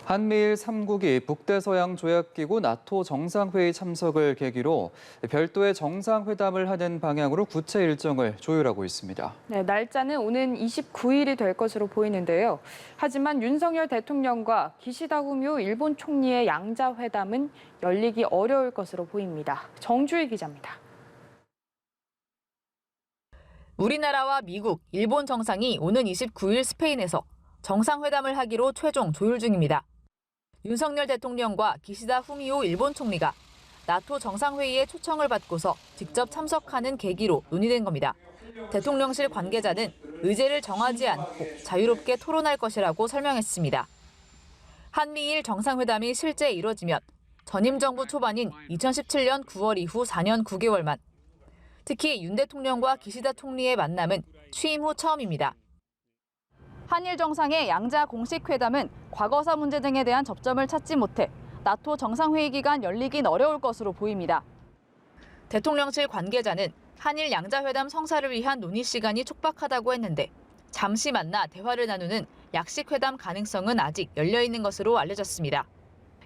한미일 3국이 북대서양 조약기구 나토 정상회의 참석을 계기로 별도의 정상회담을 하는 방향으로 구체 일정을 조율하고 있습니다. 네, 날짜는 오는 29일이 될 것으로 보이는데요. 하지만 윤석열 대통령과 기시다 후미오 일본 총리의 양자회담은 열리기 어려울 것으로 보입니다. 정주희 기자입니다. 우리나라와 미국, 일본 정상이 오는 29일 스페인에서 정상회담을 하기로 최종 조율 중입니다. 윤석열 대통령과 기시다 후미오 일본 총리가 나토 정상회의에 초청을 받고서 직접 참석하는 계기로 논의된 겁니다. 대통령실 관계자는 의제를 정하지 않고 자유롭게 토론할 것이라고 설명했습니다. 한미일 정상회담이 실제 이뤄지면 전임 정부 초반인 2017년 9월 이후 4년 9개월 만, 특히 윤 대통령과 기시다 총리의 만남은 취임 후 처음입니다. 한일 정상의 양자 공식 회담은 과거사 문제 등에 대한 접점을 찾지 못해 나토 정상회의 기간 열리긴 어려울 것으로 보입니다. 대통령실 관계자는 한일 양자회담 성사를 위한 논의 시간이 촉박하다고 했는데 잠시 만나 대화를 나누는 약식 회담 가능성은 아직 열려 있는 것으로 알려졌습니다.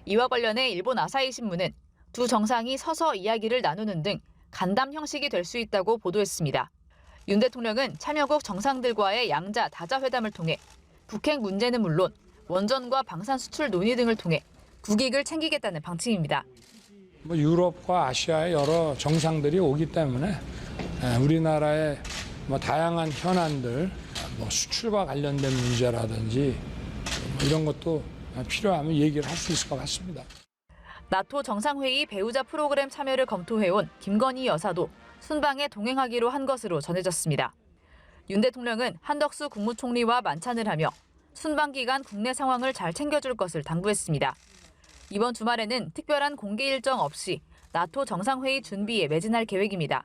이와 관련해 일본 아사히 신문은 두 정상이 서서 이야기를 나누는 등 간담 형식이 될 수 있다고 보도했습니다. 윤 대통령은 참여국 정상들과의 양자 다자 회담을 통해 북핵 문제는 물론 원전과 방산 수출 논의 등을 통해 국익을 챙기겠다는 방침입니다. 유럽과 아시아의 여러 정상들이 오기 때문에 우리나라의 다양한 현안들, 수출과 관련된 문제라든지 이런 것도 필요하면 얘기를 할 수 있을 것 같습니다. 나토 정상회의 배우자 프로그램 참여를 검토해온 김건희 여사도 순방에 동행하기로 한 것으로 전해졌습니다. 윤 대통령은 한덕수 국무총리와 만찬을 하며 순방 기간 국내 상황을 잘 챙겨줄 것을 당부했습니다. 이번 주말에는 특별한 공개 일정 없이 나토 정상회의 준비에 매진할 계획입니다.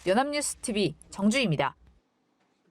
연합뉴스 TV 정주희입니다.